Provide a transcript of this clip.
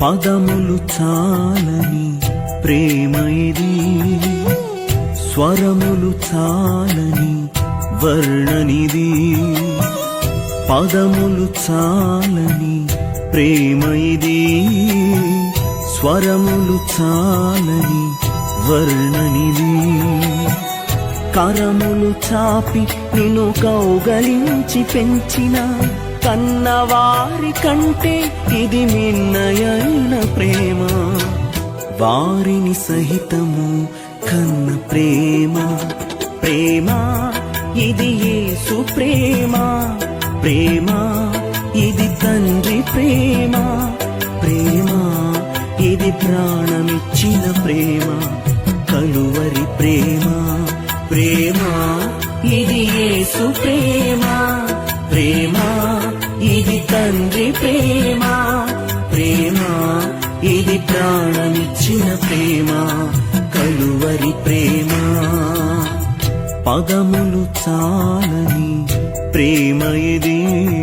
పదములు చాలని ప్రేమ ఇది, స్వరములు చాలని వర్ణనిది. పదములు చాలని ప్రేమ ఇది, స్వరములు చాలని వర్ణనిది. కరములు చాపి నిన్ను కౌగలించి పెంచిన కన్నవారి కంటే ఇది మిన్నయైన ప్రేమ. వారిని సహితము కన్న ప్రేమ, ప్రేమ ఇది యేసు ప్రేమ. ప్రేమ ఇది తండ్రి ప్రేమ, ప్రేమ ఇది ప్రాణమిచ్చిన ప్రేమ. కలువరి ప్రేమ, ప్రేమ ఇది యేసు ప్రేమ. ప్రేమ ఇది తండ్రి ప్రేమ, ప్రేమ ఇది ప్రాణమిచ్చిన ప్రేమ. కలువరి ప్రేమ. పదములు చాలని ప్రేమ ఇది.